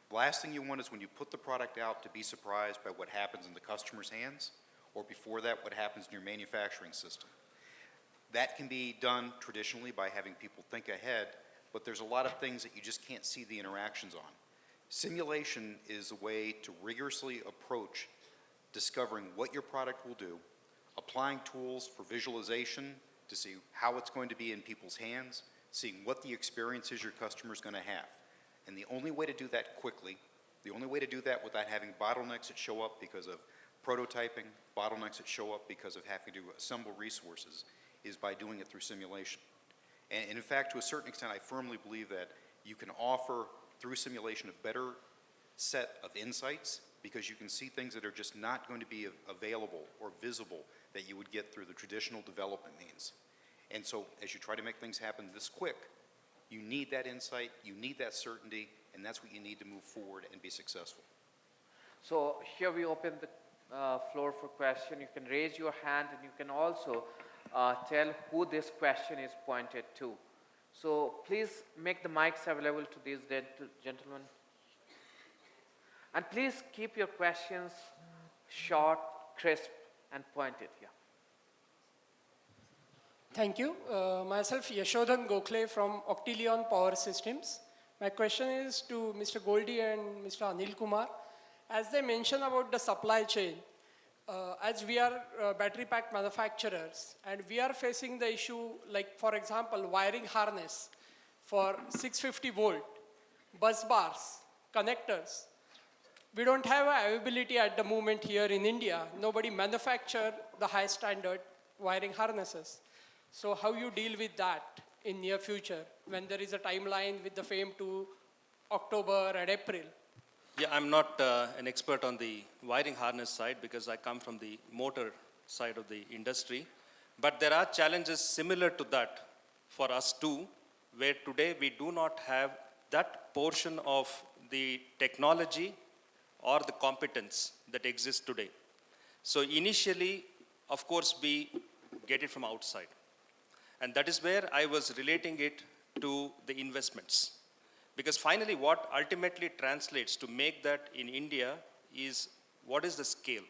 The last thing you want is when you put the product out to be surprised by what happens in the customer's hands, or before that, what happens in your manufacturing system. That can be done traditionally by having people think ahead, but there's a lot of things that you just can't see the interactions on. Simulation is a way to rigorously approach discovering what your product will do, applying tools for visualization to see how it's going to be in people's hands, seeing what the experience is your customer's going to have. And the only way to do that quickly, the only way to do that without having bottlenecks that show up because of prototyping, bottlenecks that show up because of having to assemble resources, is by doing it through simulation. And in fact, to a certain extent, I firmly believe that you can offer, through simulation, a better set of insights because you can see things that are just not going to be available or visible that you would get through the traditional development means. And so as you try to make things happen this quick, you need that insight, you need that certainty, and that's what you need to move forward and be successful. So here we open the floor for question. You can raise your hand and you can also tell who this question is pointed to. So please make the mics available to these gentlemen. And please keep your questions short, crisp, and pointed. Yeah. Thank you. Myself, Yashodhan Gokhale from Octilion Power Systems. My question is to Mr. Goldie and Mr. Anil Kumar. As they mentioned about the supply chain, as we are battery pack manufacturers, and we are facing the issue, like for example, wiring harness for 650 volt, bus bars, connectors. we don't have availability at the moment here in India. Nobody manufacture the high standard wiring harnesses. So how you deal with that in near future when there is a timeline with the FAME to October and April? Yeah, I'm not an expert on the wiring harness side because I come from the motor side of the industry. But there are challenges similar to that for us too, where today we do not have that portion of the technology or the competence that exists today. So initially, of course, we get it from outside. And that is where I was relating it to the investments. Because finally, what ultimately translates to make that in India is what is the scale?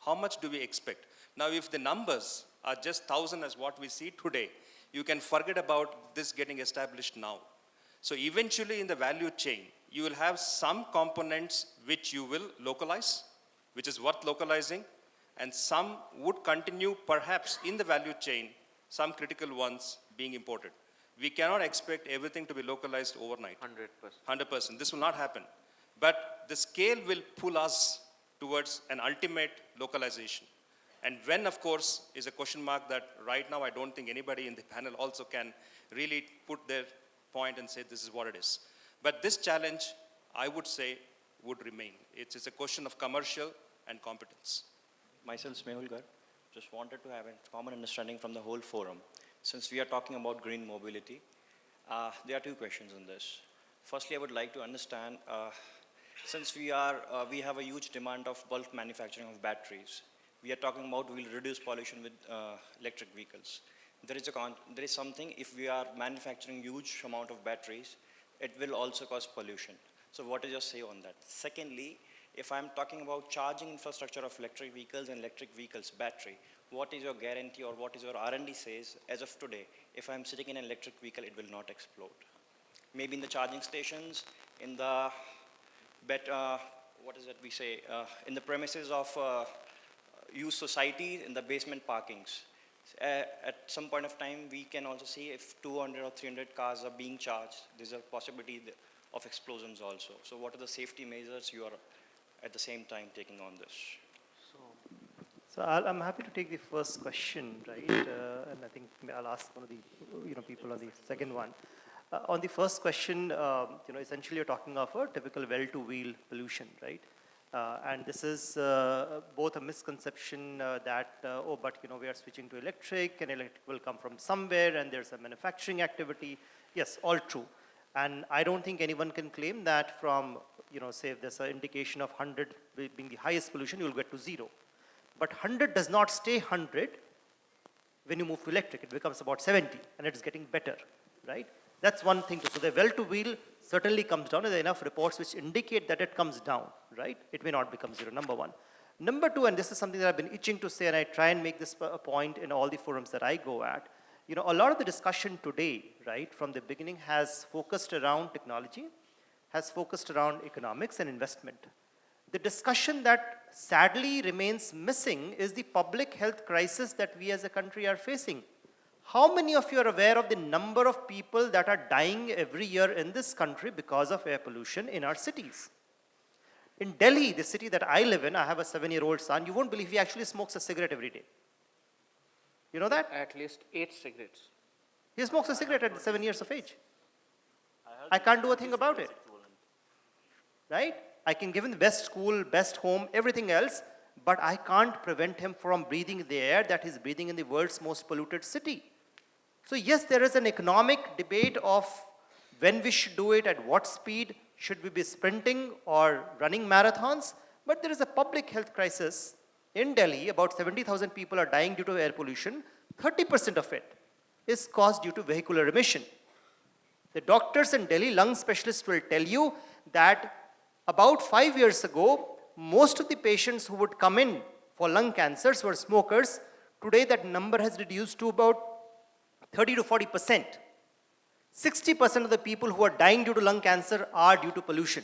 How much do we expect? Now, if the numbers are just 1,000 as what we see today, you can forget about this getting established now. So eventually in the value chain, you will have some components which you will localize, which is worth localizing, and some would continue perhaps in the value chain, some critical ones being imported. We cannot expect everything to be localized overnight. 100%. 100%. This will not happen. But the scale will pull us towards an ultimate localization. And when, of course, is a question mark that right now I don't think anybody in the panel also can really put their point and say this is what it is. But this challenge, I would say, would remain. It's a question of commercial and competence. Myself, Smehulgar, just wanted to have a common understanding from the whole forum. Since we are talking about green mobility, there are two questions on this. Firstly, I would like to understand, since we have a huge demand of bulk manufacturing of batteries, we are talking about we'll reduce pollution with electric vehicles. There is something, if we are manufacturing huge amount of batteries, it will also cause pollution. So what is your say on that? Secondly, if I'm talking about charging infrastructure of electric vehicles and electric vehicles battery, what is your guarantee or what is your R&D says as of today, if I'm sitting in an electric vehicle, it will not explode? Maybe in the charging stations, in the, in the premises of use society, in the basement parkings. At some point of time, we can also see if 200 or 300 cars are being charged, there's a possibility of explosions also. So what are the safety measures you are at the same time taking on this? So I'm happy to take the first question, right? And I think I'll ask one of the people on the second one. On the first question, essentially you're talking of a typical well-to-wheel pollution, right? And this is both a misconception that, we are switching to electric and electric will come from somewhere and there's a manufacturing activity. Yes, all true. And I don't think anyone can claim that from, say if there's an indication of 100 being the highest pollution, you'll get to 0. But 100 does not stay 100 when you move to electric. It becomes about 70 and it's getting better, right? That's one thing. So the well-to-wheel certainly comes down. There are enough reports which indicate that it comes down, right? It may not become 0, number one. Number two, and this is something that I've been itching to say, and I try and make this a point in all the forums that I go at, a lot of the discussion today, right, from the beginning has focused around technology, has focused around economics and investment. The discussion that sadly remains missing is the public health crisis that we as a country are facing. How many of you are aware of the number of people that are dying every year in this country because of air pollution in our cities? In Delhi, the city that I live in, I have a 7-year-old son, you won't believe he actually smokes a cigarette every day. You know that? At least 8 cigarettes. He smokes a cigarette at 7 years of age. I can't do a thing about it. Right? I can give him the best school, best home, everything else, but I can't prevent him from breathing the air that he's breathing in the world's most polluted city. So yes, there is an economic debate of when we should do it, at what speed, should we be sprinting or running marathons, but there is a public health crisis in Delhi. About 70,000 people are dying due to air pollution. 30% of it is caused due to vehicular emission. The doctors and Delhi lung specialists will tell you that about 5 years ago, most of the patients who would come in for lung cancers were smokers. Today, that number has reduced to about 30 to 40%. 60% of the people who are dying due to lung cancer are due to pollution.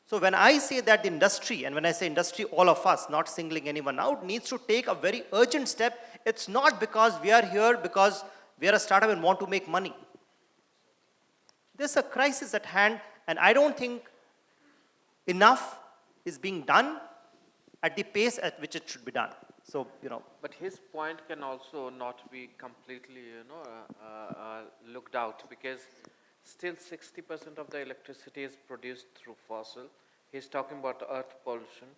So when I say that the industry, and when I say industry, all of us, not singling anyone out, needs to take a very urgent step, it's not because we are here because we are a startup and want to make money. There's a crisis at hand, and I don't think enough is being done at the pace at which it should be done. So, But his point can also not be completely, looked out, because still 60% of the electricity is produced through fossil. He's talking about earth pollution.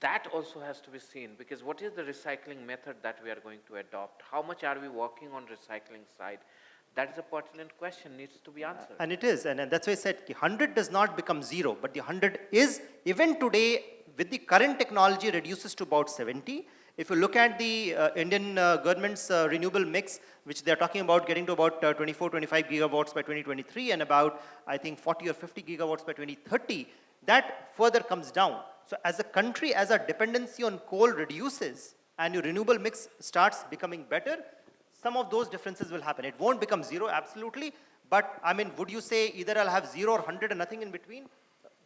That also has to be seen, because what is the recycling method that we are going to adopt? How much are we working on recycling side? That is a pertinent question, needs to be answered. and it is, and that's why I said 100 does not become 0, but the 100 is, even today, with the current technology, reduces to about 70. If you look at the Indian government's renewable mix, which they're talking about getting to about 24, 25 gigawatts by 2023 and about, I think, 40 or 50 gigawatts by 2030, that further comes down. So as a country, as our dependency on coal reduces and your renewable mix starts becoming better, some of those differences will happen. It won't become 0, absolutely, but I mean, would you say either I'll have 0 or 100 and nothing in between?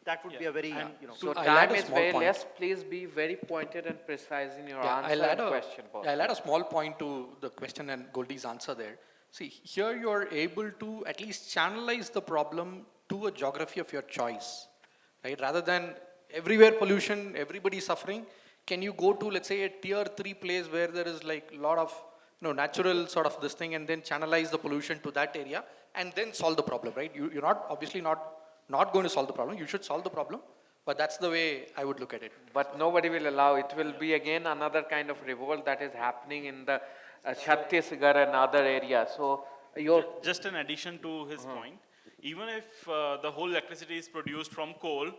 That would be a very, So I'll time add a is small very point. less, please be very pointed and precise in your Yeah, answer and question. boss. I'll add a small point to the question and Goldie's answer there. See, here you are able to at least channelize the problem to a geography of your choice, right? Rather than everywhere pollution, everybody suffering, can you go to, let's say, a tier 3 place where there is like a lot of natural sort of this thing, and then channelize the pollution to that area and then solve the problem, right? You're not, obviously not going to solve the problem. You should solve the problem, but that's the way I would look at it. But nobody will allow, it will be again another kind of revolt that is happening in the Chhattisgarh and other areas. So Just an addition to his point, even if the whole electricity is produced from coal,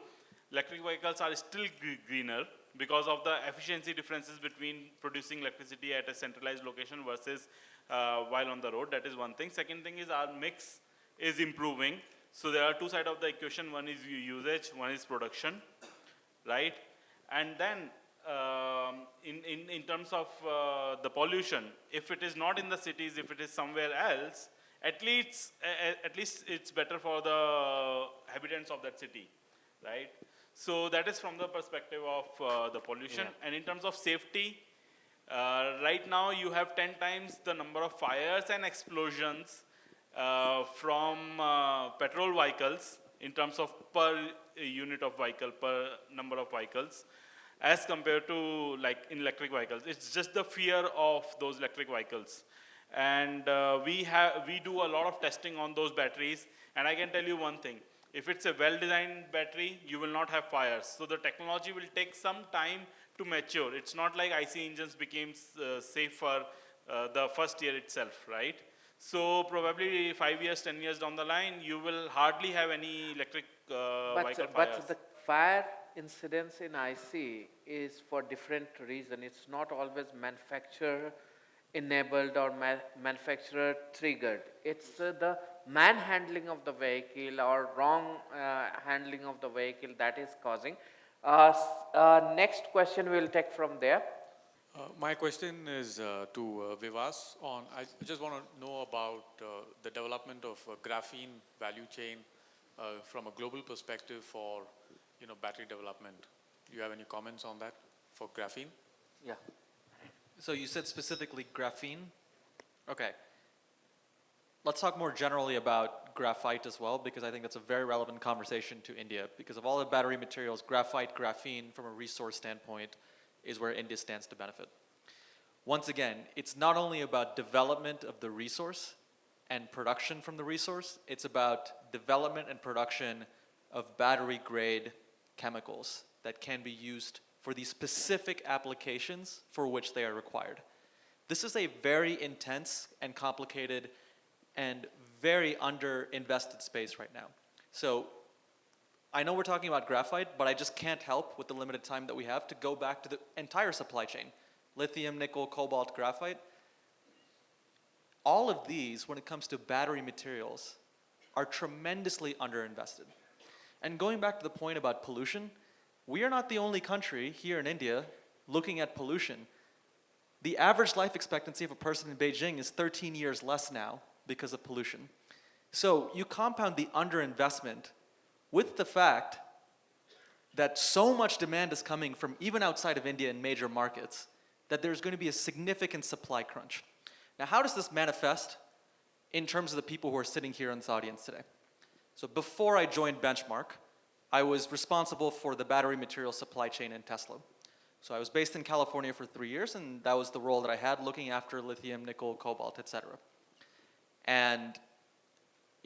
electric vehicles are still greener because of the efficiency differences between producing electricity at a centralized location versus while on the road. That is one thing. Second thing is our mix is improving. So there are two sides of the equation. One is usage, one is production, right? And then in terms of the pollution, if it is not in the cities, if it is somewhere else, at least it's better for the inhabitants of that city, right? So that is from the perspective of the pollution. Yeah. And in terms of safety, right now you have 10 times the number of fires and explosions from petrol vehicles in terms of per unit of vehicle, per number of vehicles, as compared to like in electric vehicles. It's just the fear of those electric vehicles. And we do a lot of testing on those batteries. And I can tell you one thing, if it's a well-designed battery, you will not have fires. So the technology will take some time to mature. It's not like IC engines became safe for the first year itself, right? So probably 5 years, 10 years down the line, you will hardly have any electric vehicle fires. But the fire incidence in IC is for different reason. It's not always manufacturer enabled or manufacturer triggered. It's the manhandling of the vehicle or wrong handling of the vehicle that is causing. Next question we'll take from there. My question is to Vivas on, I just want to know about the development of graphene value chain from a global perspective for, battery development. Do you have any comments on that for graphene? Yeah. So you said specifically graphene? Okay. Let's talk more generally about graphite as well, because I think that's a very relevant conversation to India. Because of all the battery materials, graphite, graphene, from a resource standpoint, is where India stands to benefit. Once again, it's not only about development of the resource and production from the resource, it's about development and production of battery-grade chemicals that can be used for the specific applications for which they are required. This is a very intense and complicated and very under-invested space right now. So I know we're talking about graphite, but I just can't help with the limited time that we have to go back to the entire supply chain. Lithium, nickel, cobalt, graphite. All of these, when it comes to battery materials, are tremendously underinvested. And going back to the point about pollution, we are not the only country here in India looking at pollution. The average life expectancy of a person in Beijing is 13 years less now because of pollution. So you compound the underinvestment with the fact that so much demand is coming from even outside of India in major markets that there's going to be a significant supply crunch. Now, how does this manifest in terms of the people who are sitting here in this audience today? So before I joined Benchmark, I was responsible for the battery material supply chain in Tesla. So I was based in California for 3 years, and that was the role that I had, looking after lithium, nickel, cobalt, etc. And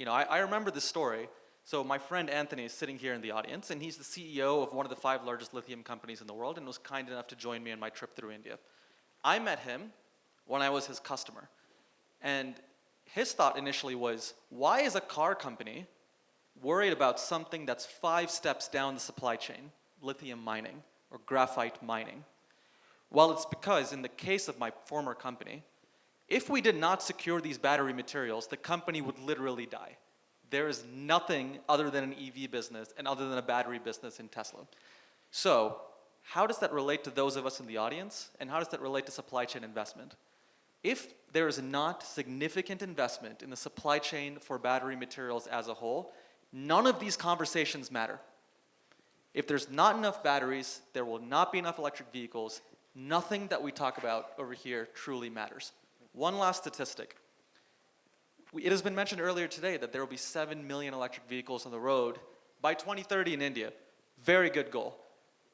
I remember this story. So my friend Anthony is sitting here in the audience, and he's the CEO of one of the 5 largest lithium companies in the world, and was kind enough to join me on my trip through India. I met him when I was his customer. And his thought initially was, why is a car company worried about something that's 5 steps down the supply chain, lithium mining or graphite mining? Well, it's because in the case of my former company, if we did not secure these battery materials, the company would literally die. There is nothing other than an EV business and other than a battery business in Tesla. So how does that relate to those of us in the audience? And how does that relate to supply chain investment? If there is not significant investment in the supply chain for battery materials as a whole, none of these conversations matter. If there's not enough batteries, there will not be enough electric vehicles. Nothing that we talk about over here truly matters. One last statistic. It has been mentioned earlier today that there will be 7 million electric vehicles on the road by 2030 in India. Very good goal.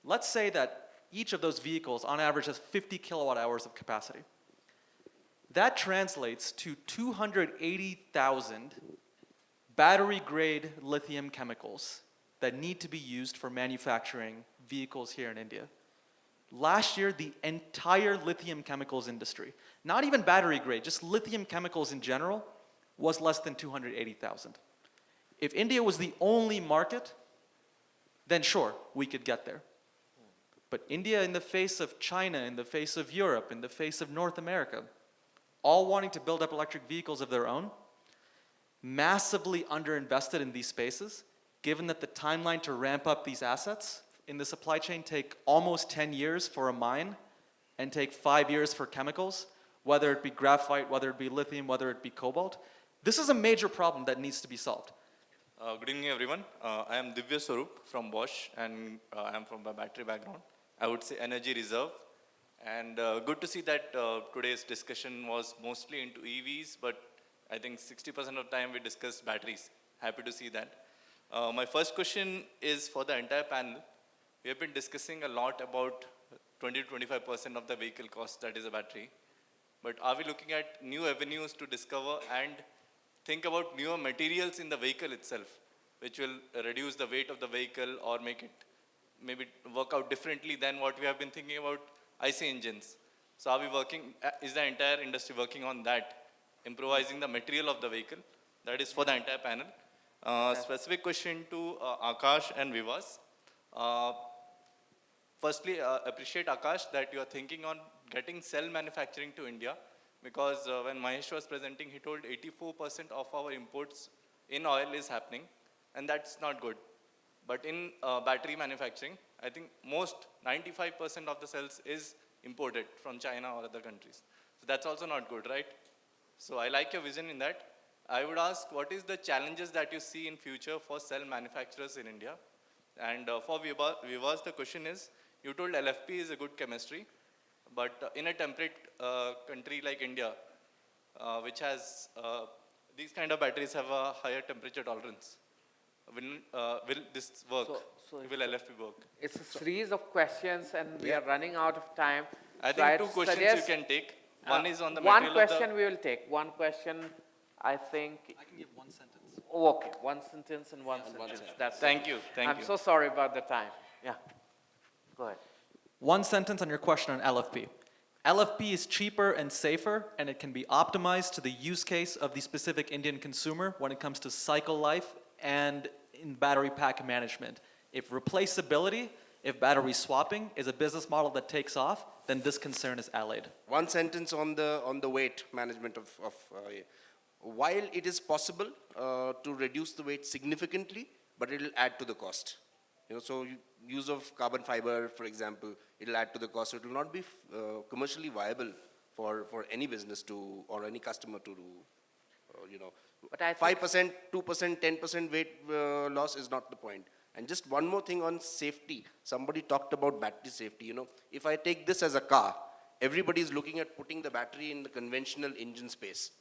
Let's say that each of those vehicles on average has 50 kilowatt hours of capacity. That translates to 280,000 battery-grade lithium chemicals that need to be used for manufacturing vehicles here in India. Last year, the entire lithium chemicals industry, not even battery grade, just lithium chemicals in general, was less than 280,000. If India was the only market, then sure, we could get there. But India, in the face of China, in the face of Europe, in the face of North America, all wanting to build up electric vehicles of their own, massively underinvested in these spaces, given that the timeline to ramp up these assets in the supply chain take almost 10 years for a mine and take 5 years for chemicals, whether it be graphite, whether it be lithium, whether it be cobalt. This is a major problem that needs to be solved. Good evening, everyone. I am Divya Swarup from Bosch, and I am from a battery background. I would say energy reserve. And good to see that today's discussion was mostly into EVs, but I think 60% of the time we discussed batteries. Happy to see that. My first question is for the entire panel. We have been discussing a lot about 20 to 25% of the vehicle cost, that is a battery. But are we looking at new avenues to discover and think about newer materials in the vehicle itself, which will reduce the weight of the vehicle or make it maybe work out differently than what we have been thinking about IC engines? So are we working, is the entire industry working on that, improvising the material of the vehicle? That is for the entire panel. Specific question to Akash and Vivas. Firstly, appreciate Akash that you are thinking on getting cell manufacturing to India, because when Mahesh was presenting, he told 84% of our imports in oil is happening, and that's not good. But in battery manufacturing, I think most 95% of the cells is imported from China or other countries. So that's also not good, right? So I like your vision in that. I would ask, what is the challenges that you see in future for cell manufacturers in India? And for Vivas, the question is, you told LFP is a good chemistry, but in a temperate country like India, which has these kind of batteries have a higher temperature tolerance, will this work? Will LFP work? It's a series of questions, and we are running out of time. I So think I'd two questions suggest, you can take. One is on the one material of question we will take. One question, I think. I can give one sentence. Oh, okay, one sentence and one sentence. That's Thank it. you, thank I'm you. so sorry about the time. Yeah, go ahead. One sentence on your question on LFP. LFP is cheaper and safer, and it can be optimized to the use case of the specific Indian consumer when it comes to cycle life and in battery pack management. If replaceability, if battery swapping is a business model that takes off, then this concern is allayed. One sentence on the weight management of while it is possible to reduce the weight significantly, but it will add to the cost. So use of carbon fiber, for example, it will add to the cost. So it will not be commercially viable for any business to, or any customer to do, But I think 5%, 2%, 10% weight loss is not the point. And just one more thing on safety. Somebody talked about battery safety. If I take this as a car, everybody is looking at putting the battery in the conventional engine space.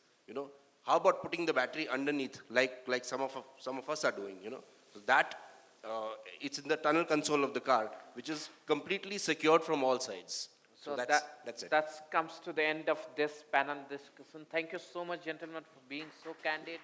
How about putting the battery underneath, like some of us are doing? So that it's in the tunnel console of the car, which is completely secured from all sides. So that's it. That comes to the end of this panel discussion. Thank you so much, gentlemen, for being so candid.